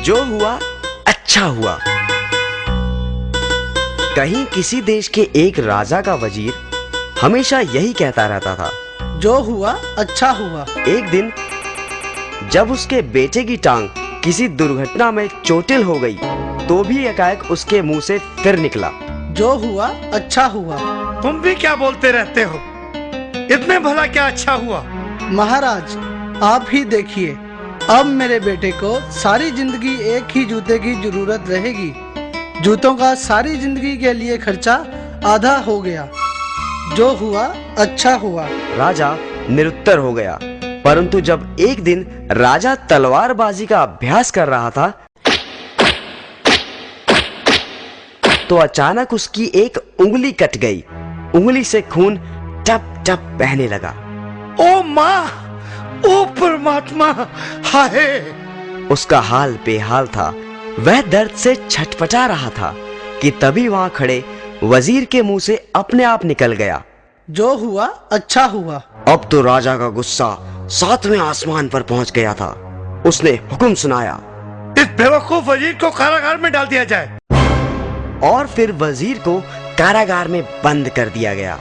जो हुआ अच्छा हुआ। कहीं किसी देश के एक राजा का वजीर हमेशा यही कहता रहता था, जो हुआ अच्छा हुआ। एक दिन जब उसके बेटे की टांग किसी दुर्घटना में चोटिल हो गई तो भी एकाएक उसके मुंह से फिर निकला, जो हुआ अच्छा हुआ। तुम भी क्या बोलते रहते हो? इतने भला क्या अच्छा हुआ? महाराज आप ही देखिए, अब मेरे बेटे को सारी जिंदगी एक ही जूते की जरूरत रहेगी। जूतों का सारी जिंदगी के लिए खर्चा आधा हो गया। जो हुआ अच्छा हुआ। राजा निरुत्तर हो गया। परंतु जब एक दिन राजा तलवारबाजी का अभ्यास कर रहा था तो अचानक उसकी एक उंगली कट गई। उंगली से खून टप टप बहने लगा। ओ माँ, ओ परमात्मा, हाय! उसका हाल बेहाल था। वह दर्द से छटपटा रहा था कि तभी वहां खड़े वजीर के मुंह से अपने आप निकल गया, जो हुआ अच्छा हुआ। अब तो राजा का गुस्सा 7वें आसमान पर पहुंच गया था। उसने हुक्म सुनाया, इस बेवकूफ वजीर को कारागार में डाल दिया जाए। और फिर वजीर को कारागार में बंद कर दिया गया।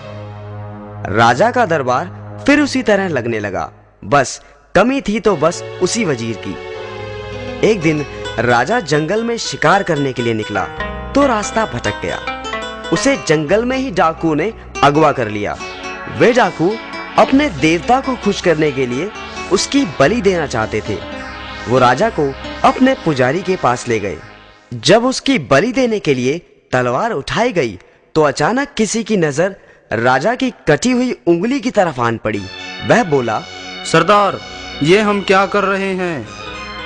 राजा का दरबार फिर उसी तरह लगने लगा। बस कमी थी तो बस उसी वजीर की। एक दिन राजा जंगल में शिकार करने के लिए निकला तो रास्ता भटक गया। उसे जंगल में ही डाकू ने अगवा कर लिया। वे डाकू अपने देवता को खुश करने के लिए उसकी बलि देना चाहते थे। वो राजा को अपने पुजारी के पास ले गए। जब उसकी बलि देने के लिए तलवार उठाई गई तो अचानक किसी की नजर राजा की कटी हुई उंगली की तरफ आन पड़ी। वह बोला, सरदार, ये हम क्या कर रहे हैं?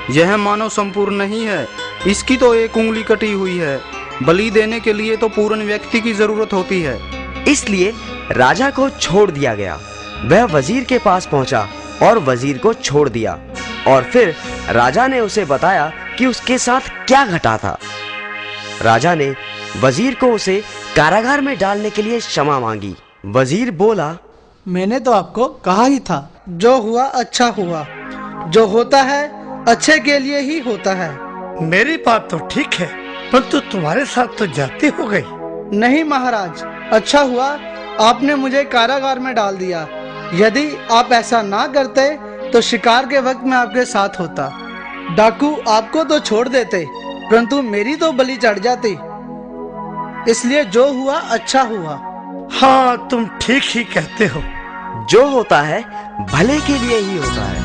यह मानव संपूर्ण नहीं है। इसकी तो एक उंगली कटी हुई है। बलि देने के लिए तो पूर्ण व्यक्ति की जरूरत होती है। इसलिए राजा को छोड़ दिया गया। वह वजीर के पास पहुंचा और वजीर को छोड़ दिया। और फिर राजा ने उसे बताया कि उसके साथ क्या घटा था। राजा ने वजीर को उसे कारागार में डालने के लिए क्षमा मांगी। वजीर बोला, मैंने तो आपको कहा ही था, जो हुआ अच्छा हुआ। जो होता है अच्छे के लिए ही होता है। मेरी बात तो ठीक है, परंतु तुम्हारे साथ तो जाती हो गई। नहीं महाराज, अच्छा हुआ आपने मुझे कारागार में डाल दिया। यदि आप ऐसा ना करते तो शिकार के वक्त मैं आपके साथ होता। डाकू आपको तो छोड़ देते, परंतु मेरी तो बलि चढ़ जाती। इसलिए जो हुआ अच्छा हुआ। हाँ, तुम ठीक ही कहते हो। जो होता है भले के लिए ही होता है।